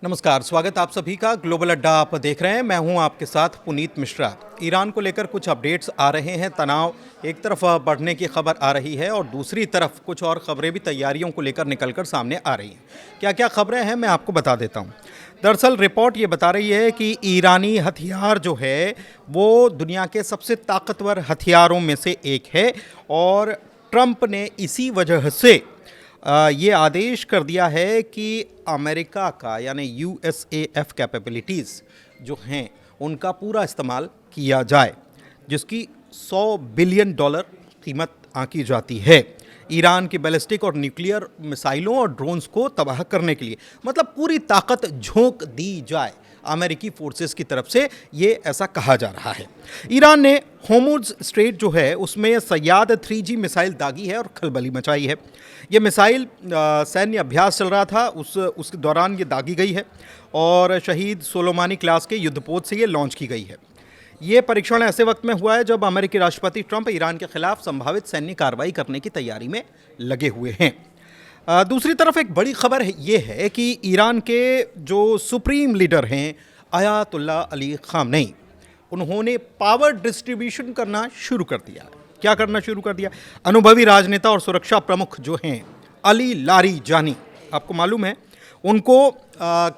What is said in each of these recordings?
नमस्कार, स्वागत आप सभी का ग्लोबल अड्डा आप देख रहे हैं। मैं हूं आपके साथ पुनीत मिश्रा। ईरान को लेकर कुछ अपडेट्स आ रहे हैं। तनाव एक तरफ बढ़ने की खबर आ रही है और दूसरी तरफ कुछ और खबरें भी तैयारियों को लेकर निकलकर सामने आ रही हैं। क्या क्या खबरें हैं मैं आपको बता देता हूं। दरअसल रिपोर्ट ये बता रही है कि ईरानी हथियार जो है वो दुनिया के सबसे ताकतवर हथियारों में से एक है और ट्रंप ने इसी वजह से ये आदेश कर दिया है कि अमेरिका का यानी USAF कैपेबिलिटीज़ जो हैं उनका पूरा इस्तेमाल किया जाए, जिसकी $100 बिलियन कीमत आंकी जाती है ईरान की बैलिस्टिक और न्यूक्लियर मिसाइलों और ड्रोन्स को तबाह करने के लिए। मतलब पूरी ताकत झोंक दी जाए अमेरिकी फोर्सेस की तरफ से, ये ऐसा कहा जा रहा है। ईरान ने होर्मुज़ स्ट्रेट जो है उसमें सयाद 3G मिसाइल दागी है और खलबली मचाई है। ये मिसाइल सैन्य अभ्यास चल रहा था उसके दौरान ये दागी गई है और शहीद सोलोमानी क्लास के युद्धपोत से ये लॉन्च की गई है। ये परीक्षण ऐसे वक्त में हुआ है जब अमेरिकी राष्ट्रपति ट्रंप ईरान के खिलाफ संभावित सैन्य कार्रवाई करने की तैयारी में लगे हुए हैं। दूसरी तरफ एक बड़ी खबर ये है कि ईरान के जो सुप्रीम लीडर हैं अयातुल्ला अली खामनेई, उन्होंने पावर डिस्ट्रीब्यूशन करना शुरू कर दिया। क्या करना शुरू कर दिया? अनुभवी राजनेता और सुरक्षा प्रमुख जो हैं अली लारीजानी, आपको मालूम है, उनको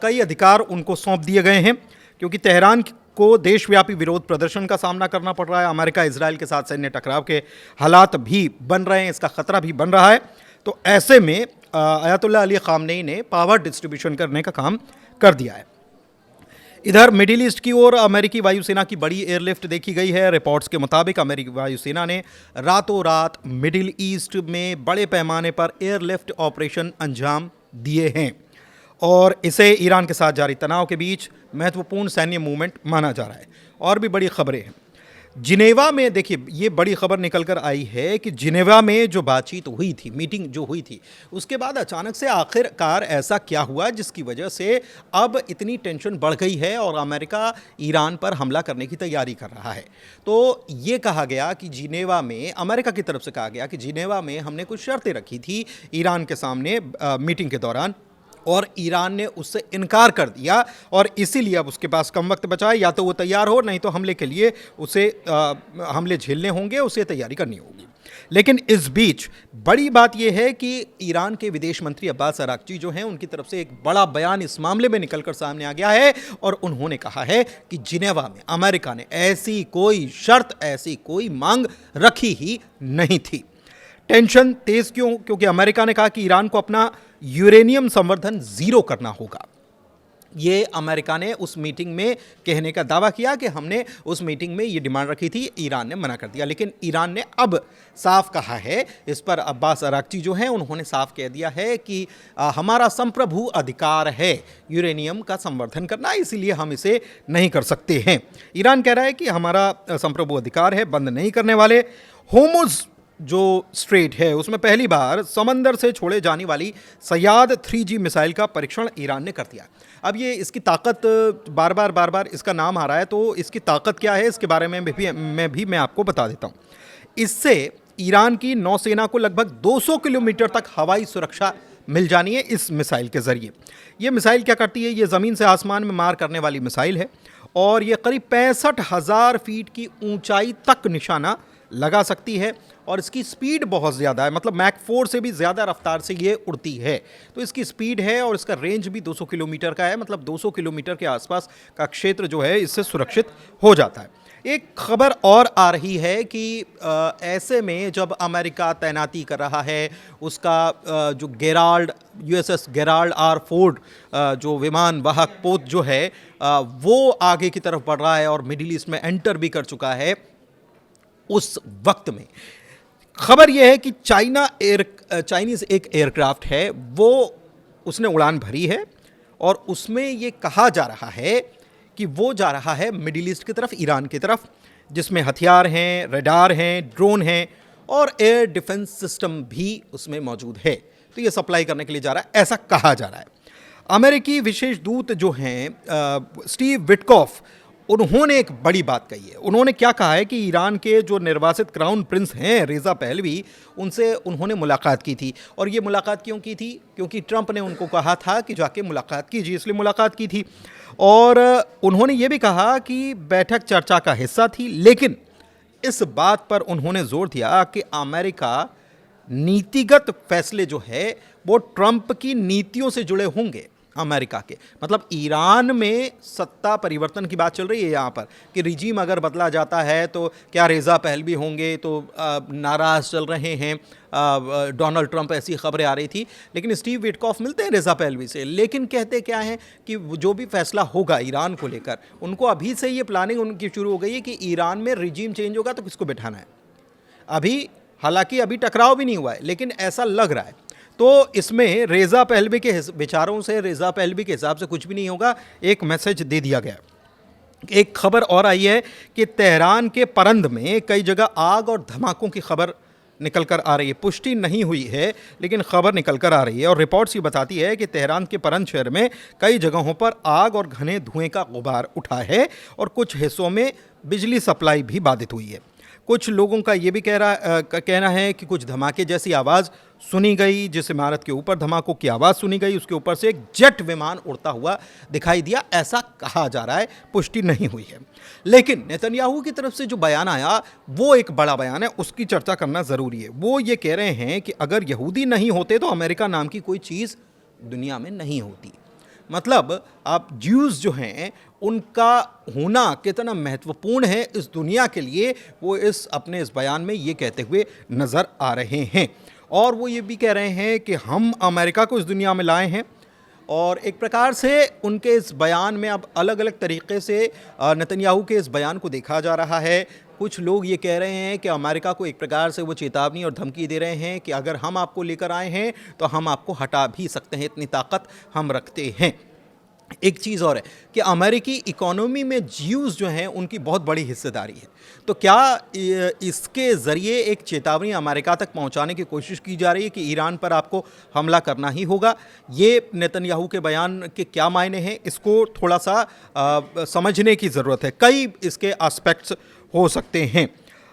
कई अधिकार उनको सौंप दिए गए हैं क्योंकि तेहरान को देशव्यापी विरोध प्रदर्शन का सामना करना पड़ रहा है। अमेरिका इजराइल के साथ सैन्य टकराव के हालात भी बन रहे हैं, इसका खतरा भी बन रहा है। तो ऐसे में अयातुल्ला अली खामनेई ने पावर डिस्ट्रीब्यूशन करने का काम कर दिया है। इधर मिडिल ईस्ट की ओर अमेरिकी वायुसेना की बड़ी एयरलिफ्ट देखी गई है। रिपोर्ट्स के मुताबिक अमेरिकी वायुसेना ने रातों रात मिडिल ईस्ट में बड़े पैमाने पर एयरलिफ्ट ऑपरेशन अंजाम दिए हैं और इसे ईरान के साथ जारी तनाव के बीच महत्वपूर्ण सैन्य मूवमेंट माना जा रहा है। और भी बड़ी खबरें हैं। जिनेवा में देखिए, ये बड़ी खबर निकल कर आई है कि जिनेवा में जो बातचीत हुई थी, मीटिंग जो हुई थी, उसके बाद अचानक से आखिरकार ऐसा क्या हुआ जिसकी वजह से अब इतनी टेंशन बढ़ गई है और अमेरिका ईरान पर हमला करने की तैयारी कर रहा है। तो ये कहा गया कि जिनेवा में, अमेरिका की तरफ से कहा गया कि जिनेवा में हमने कुछ शर्तें रखी थी ईरान के सामने मीटिंग के दौरान और ईरान ने उससे इनकार कर दिया और इसीलिए अब उसके पास कम वक्त बचा है, या तो वो तैयार हो, नहीं तो हमले के लिए उसे हमले झेलने होंगे, उसे तैयारी करनी होगी। लेकिन इस बीच बड़ी बात यह है कि ईरान के विदेश मंत्री अब्बास अराक्ची जो हैं, उनकी तरफ से एक बड़ा बयान इस मामले में निकलकर सामने आ गया है और उन्होंने कहा है कि जिनेवा में अमेरिका ने ऐसी कोई शर्त, ऐसी कोई मांग रखी ही नहीं थी। टेंशन तेज क्यों? क्योंकि अमेरिका ने कहा कि ईरान को अपना यूरेनियम संवर्धन जीरो करना होगा। ये अमेरिका ने उस मीटिंग में कहने का दावा किया कि हमने उस मीटिंग में ये डिमांड रखी थी, ईरान ने मना कर दिया। लेकिन ईरान ने अब साफ कहा है, इस पर अब्बास अराक्ची जो हैं उन्होंने साफ कह दिया है कि हमारा संप्रभु अधिकार है यूरेनियम का संवर्धन करना, इसीलिए हम इसे नहीं कर सकते हैं। ईरान कह रहा है कि हमारा संप्रभु अधिकार है, बंद नहीं करने वाले। होर्मुज़ जो स्ट्रेट है उसमें पहली बार समंदर से छोड़े जाने वाली सयाद 3G मिसाइल का परीक्षण ईरान ने कर दिया। अब ये इसकी ताकत बार बार इसका नाम आ रहा है, तो इसकी ताकत क्या है इसके बारे में मैं आपको बता देता हूँ। इससे ईरान की नौसेना को लगभग 200 किलोमीटर तक हवाई सुरक्षा मिल जानी है इस मिसाइल के ज़रिए। ये मिसाइल क्या करती है? ये ज़मीन से आसमान में मार करने वाली मिसाइल है और ये करीब 65,000 फीट की ऊंचाई तक निशाना लगा सकती है और इसकी स्पीड बहुत ज़्यादा है, मतलब मैक 4 से भी ज़्यादा रफ्तार से ये उड़ती है। तो इसकी स्पीड है और इसका रेंज भी 200 किलोमीटर का है, मतलब 200 किलोमीटर के आसपास का क्षेत्र जो है इससे सुरक्षित हो जाता है। एक खबर और आ रही है कि ऐसे में जब अमेरिका तैनाती कर रहा है उसका जो Gerald USS Gerald R Ford जो विमान वाहक पोत जो है वो आगे की तरफ बढ़ रहा है और मिडिल ईस्ट में एंटर भी कर चुका है। उस वक्त में खबर यह है कि चाइनीज़ एक एयरक्राफ्ट है, वो उसने उड़ान भरी है और उसमें ये कहा जा रहा है कि वो जा रहा है मिडिल ईस्ट की तरफ, ईरान की तरफ, जिसमें हथियार हैं, रडार हैं, ड्रोन हैं और एयर डिफेंस सिस्टम भी उसमें मौजूद है। तो ये सप्लाई करने के लिए जा रहा है, ऐसा कहा जा रहा है। अमेरिकी विशेष दूत जो हैं स्टीव विटकॉफ, उन्होंने एक बड़ी बात कही है। उन्होंने क्या कहा है कि ईरान के जो निर्वासित क्राउन प्रिंस हैं रेज़ा पहलवी, उनसे उन्होंने मुलाकात की थी। और ये मुलाकात क्यों की थी? क्योंकि ट्रंप ने उनको कहा था कि जाके मुलाकात कीजिए, इसलिए मुलाकात की थी। और उन्होंने ये भी कहा कि बैठक चर्चा का हिस्सा थी, लेकिन इस बात पर उन्होंने जोर दिया कि अमेरिका नीतिगत फैसले जो है वो ट्रंप की नीतियों से जुड़े होंगे। अमेरिका के मतलब ईरान में सत्ता परिवर्तन की बात चल रही है यहाँ पर कि रिजीम अगर बदला जाता है तो क्या रेज़ा पहलवी होंगे, तो नाराज़ चल रहे हैं डोनाल्ड ट्रंप, ऐसी खबरें आ रही थी। लेकिन स्टीव विटकॉफ मिलते हैं रेज़ा पहलवी से, लेकिन कहते क्या हैं कि जो भी फैसला होगा ईरान को लेकर, उनको अभी से ये प्लानिंग उनकी शुरू हो गई है कि ईरान में रिजीम चेंज होगा तो किसको बैठाना है। अभी हालांकि अभी टकराव भी नहीं हुआ है, लेकिन ऐसा लग रहा है। तो इसमें रेज़ा पहलवी के विचारों से, रेज़ा पहलवी के हिसाब से कुछ भी नहीं होगा, एक मैसेज दे दिया गया। एक खबर और आई है कि तेहरान के परंद में कई जगह आग और धमाकों की खबर निकल कर आ रही है। पुष्टि नहीं हुई है, लेकिन खबर निकल कर आ रही है। और रिपोर्ट्स ये बताती है कि तेहरान के परंद शहर में कई जगहों पर आग और घने धुएं का गुबार उठा है और कुछ हिस्सों में बिजली सप्लाई भी बाधित हुई है। कुछ लोगों का ये भी कहना है कि कुछ धमाके जैसी आवाज़ सुनी गई, जिस इमारत के ऊपर धमाकों की आवाज़ सुनी गई उसके ऊपर से एक जेट विमान उड़ता हुआ दिखाई दिया, ऐसा कहा जा रहा है। पुष्टि नहीं हुई है। लेकिन नेतन्याहू की तरफ से जो बयान आया वो एक बड़ा बयान है, उसकी चर्चा करना ज़रूरी है। वो ये कह रहे हैं कि अगर यहूदी नहीं होते तो अमेरिका नाम की कोई चीज़ दुनिया में नहीं होती। मतलब आप ज्यूज़ जो हैं उनका होना कितना महत्वपूर्ण है इस दुनिया के लिए, वो अपने इस बयान में ये कहते हुए नज़र आ रहे हैं। और वो ये भी कह रहे हैं कि हम अमेरिका को इस दुनिया में लाए हैं। और एक प्रकार से उनके इस बयान में अब अलग अलग तरीक़े से नेतन्याहू के इस बयान को देखा जा रहा है। कुछ लोग ये कह रहे हैं कि अमेरिका को एक प्रकार से वो चेतावनी और धमकी दे रहे हैं कि अगर हम आपको लेकर आए हैं तो हम आपको हटा भी सकते हैं, इतनी ताकत हम रखते हैं। एक चीज़ और है कि अमेरिकी इकोनॉमी में ज्यूज़ जो हैं उनकी बहुत बड़ी हिस्सेदारी है। तो क्या इसके ज़रिए एक चेतावनी अमेरिका तक पहुंचाने की कोशिश की जा रही है कि ईरान पर आपको हमला करना ही होगा? ये नेतन्याहू के बयान के क्या मायने हैं, इसको थोड़ा सा समझने की ज़रूरत है। कई इसके एस्पेक्ट्स हो सकते हैं।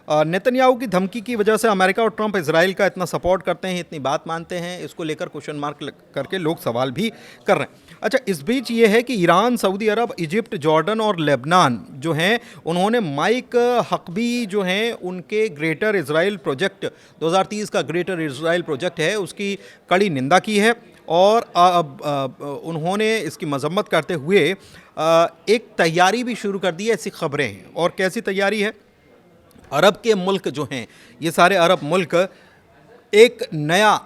नेतन्याहू की धमकी की वजह से अमेरिका और ट्रंप इजराइल का इतना सपोर्ट करते हैं, इतनी बात मानते हैं, इसको लेकर क्वेश्चन मार्क करके लोग सवाल भी कर रहे हैं। अच्छा, इस बीच ये है कि ईरान, सऊदी अरब, इजिप्ट, जॉर्डन और लेबनान जो हैं उन्होंने माइक हकबी जो हैं उनके ग्रेटर इजराइल प्रोजेक्ट 2030 का ग्रेटर इजराइल प्रोजेक्ट है उसकी कड़ी निंदा की है। और उन्होंने इसकी मजम्मत करते हुए एक तैयारी भी शुरू कर दी है, ऐसी खबरें हैं। और कैसी तैयारी है? अरब के मुल्क जो हैं, ये सारे अरब मुल्क एक नया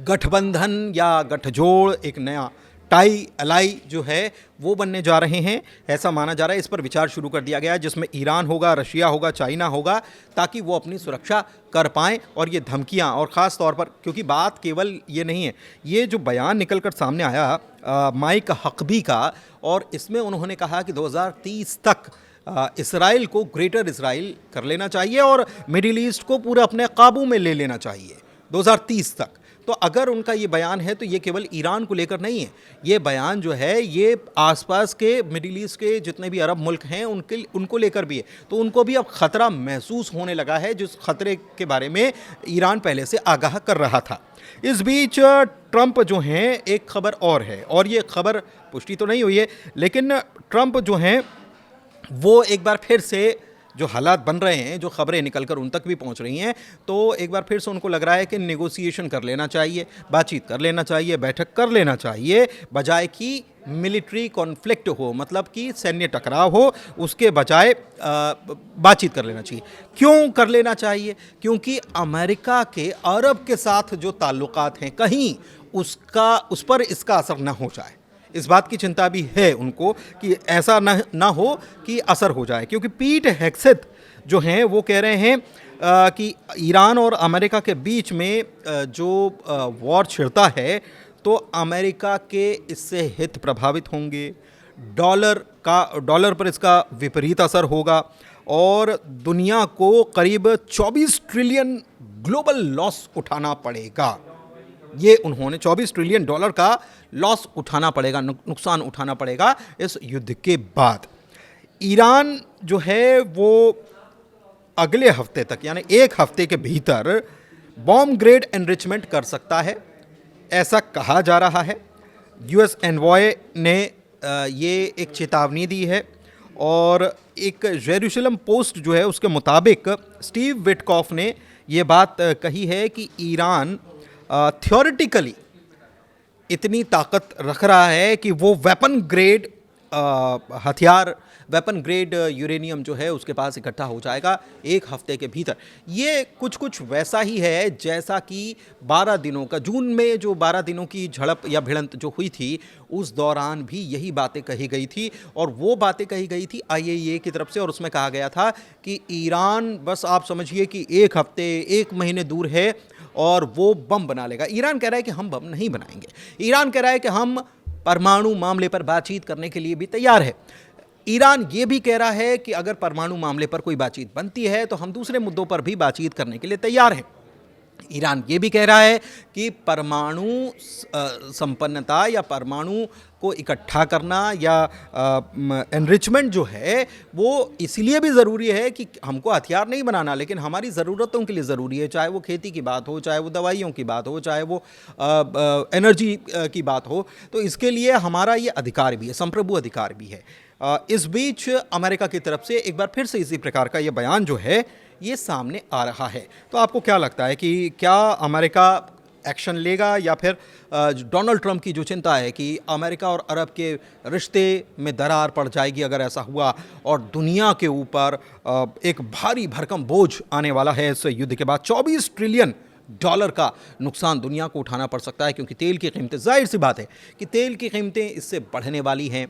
गठबंधन या गठजोड़, एक नया टाई अलाई जो है वो बनने जा रहे हैं, ऐसा माना जा रहा है। इस पर विचार शुरू कर दिया गया है, जिसमें ईरान होगा, रशिया होगा, चाइना होगा, ताकि वो अपनी सुरक्षा कर पाएँ। और ये धमकियाँ, और ख़ास तौर पर क्योंकि बात केवल ये नहीं है, ये जो बयान निकल कर सामने आया माइक हकबी का, और इसमें उन्होंने कहा कि 2030 तक इसराइल को ग्रेटर इसराइल कर लेना चाहिए और मिडिल ईस्ट को पूरा अपने काबू में ले लेना चाहिए 2030 तक। तो अगर उनका ये बयान है तो ये केवल ईरान को लेकर नहीं है, ये बयान जो है ये आसपास के मिडिल ईस्ट के जितने भी अरब मुल्क हैं उनको लेकर भी है। तो उनको भी अब ख़तरा महसूस होने लगा है, जिस खतरे के बारे में ईरान पहले से आगाह कर रहा था। इस बीच ट्रंप जो हैं, एक खबर और है, और ये खबर पुष्टि तो नहीं हुई है, लेकिन ट्रंप जो हैं वो एक बार फिर से जो हालात बन रहे हैं, जो खबरें निकलकर उन तक भी पहुंच रही हैं, तो एक बार फिर से उनको लग रहा है कि नेगोशिएशन कर लेना चाहिए, बातचीत कर लेना चाहिए, बैठक कर लेना चाहिए, बजाय कि मिलिट्री कॉन्फ्लिक्ट हो, मतलब कि सैन्य टकराव हो, उसके बजाय बातचीत कर लेना चाहिए। क्यों कर लेना चाहिए? क्योंकि अमेरिका के अरब के साथ जो ताल्लुकात हैं, कहीं उस पर इसका असर न हो जाए, इस बात की चिंता भी है उनको कि ऐसा ना हो कि असर हो जाए। क्योंकि पीट हेग्सेथ जो हैं वो कह रहे हैं कि ईरान और अमेरिका के बीच में जो वॉर छिड़ता है तो अमेरिका के इससे हित प्रभावित होंगे, डॉलर पर इसका विपरीत असर होगा और दुनिया को करीब 24 ट्रिलियन ग्लोबल लॉस उठाना पड़ेगा। ये उन्होंने $24 ट्रिलियन का लॉस उठाना पड़ेगा, नुकसान उठाना पड़ेगा इस युद्ध के बाद। ईरान जो है वो अगले हफ्ते तक यानी एक हफ्ते के भीतर बॉम्ब ग्रेड एनरिचमेंट कर सकता है, ऐसा कहा जा रहा है। यूएस एनवॉय ने ये एक चेतावनी दी है और एक जेरूशलम पोस्ट जो है उसके मुताबिक स्टीव विटकॉफ ने ये बात कही है कि ईरान थ्योरेटिकली इतनी ताकत रख रहा है कि वो वेपन ग्रेड हथियार, वेपन ग्रेड यूरेनियम जो है उसके पास इकट्ठा हो जाएगा एक हफ्ते के भीतर। ये कुछ वैसा ही है जैसा कि 12 दिनों का, जून में जो 12 दिनों की झड़प या भिड़ंत जो हुई थी उस दौरान भी यही बातें कही गई थी और वो बातें कही गई थी आईएईए की तरफ से और उसमें कहा गया था कि ईरान बस आप समझिए कि एक हफ्ते, एक महीने दूर है और वो बम बना लेगा। ईरान कह रहा है कि हम बम नहीं बनाएंगे। ईरान कह रहा है कि हम परमाणु मामले पर बातचीत करने के लिए भी तैयार है। ईरान ये भी कह रहा है कि अगर परमाणु मामले पर कोई बातचीत बनती है तो हम दूसरे मुद्दों पर भी बातचीत करने के लिए तैयार हैं। ईरान ये भी कह रहा है कि परमाणु संपन्नता या परमाणु को इकट्ठा करना या एनरिचमेंट जो है वो इसलिए भी ज़रूरी है कि हमको हथियार नहीं बनाना, लेकिन हमारी ज़रूरतों के लिए ज़रूरी है, चाहे वो खेती की बात हो, चाहे वो दवाइयों की बात हो, चाहे वो एनर्जी की बात हो। तो इसके लिए हमारा ये अधिकार भी है, संप्रभु अधिकार भी है। इस बीच अमेरिका की तरफ से एक बार फिर से इसी प्रकार का ये बयान जो है ये सामने आ रहा है। तो आपको क्या लगता है कि क्या अमेरिका एक्शन लेगा या फिर डोनाल्ड ट्रंप की जो चिंता है कि अमेरिका और अरब के रिश्ते में दरार पड़ जाएगी अगर ऐसा हुआ और दुनिया के ऊपर एक भारी भरकम बोझ आने वाला है इस युद्ध के बाद, $24 ट्रिलियन का नुकसान दुनिया को उठाना पड़ सकता है क्योंकि तेल की कीमतें, जाहिर सी बात है कि तेल की कीमतें इससे बढ़ने वाली हैं।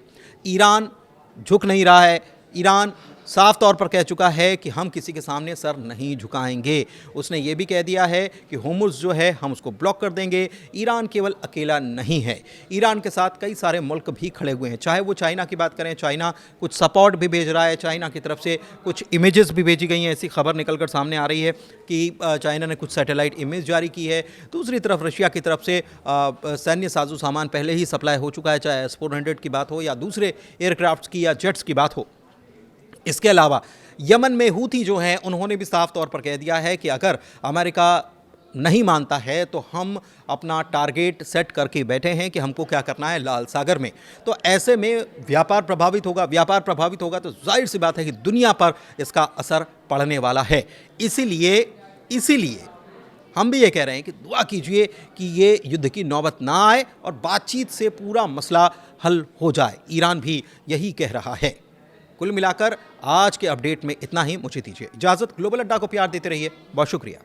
ईरान झुक नहीं रहा है। ईरान साफ तौर पर कह चुका है कि हम किसी के सामने सर नहीं झुकाएंगे। उसने ये भी कह दिया है कि होर्मुज़ जो है हम उसको ब्लॉक कर देंगे। ईरान केवल अकेला नहीं है, ईरान के साथ कई सारे मुल्क भी खड़े हुए हैं। चाहे वो चाइना की बात करें, चाइना कुछ सपोर्ट भी भेज रहा है, चाइना की तरफ से कुछ इमेजेस भी भेजी गई हैं। ऐसी खबर निकलकर सामने आ रही है कि चाइना ने कुछ सैटेलाइट इमेज जारी की है। दूसरी तरफ रशिया की तरफ से सैन्य साजो सामान पहले ही सप्लाई हो चुका है, चाहे S-400 की बात हो या दूसरे एयरक्राफ्ट की या जेट्स की बात हो। इसके अलावा यमन में हूथी जो हैं उन्होंने भी साफ तौर पर कह दिया है कि अगर अमेरिका नहीं मानता है तो हम अपना टारगेट सेट करके बैठे हैं कि हमको क्या करना है लाल सागर में। तो ऐसे में व्यापार प्रभावित होगा, व्यापार प्रभावित होगा तो जाहिर सी बात है कि दुनिया पर इसका असर पड़ने वाला है। इसीलिए हम भी ये कह रहे हैं कि दुआ कीजिए कि ये युद्ध की नौबत ना आए और बातचीत से पूरा मसला हल हो जाए। ईरान भी यही कह रहा है। कुल मिलाकर आज के अपडेट में इतना ही। मुझे दीजिए इजाज़त। ग्लोबल अड्डा को प्यार देते रहिए। बहुत शुक्रिया।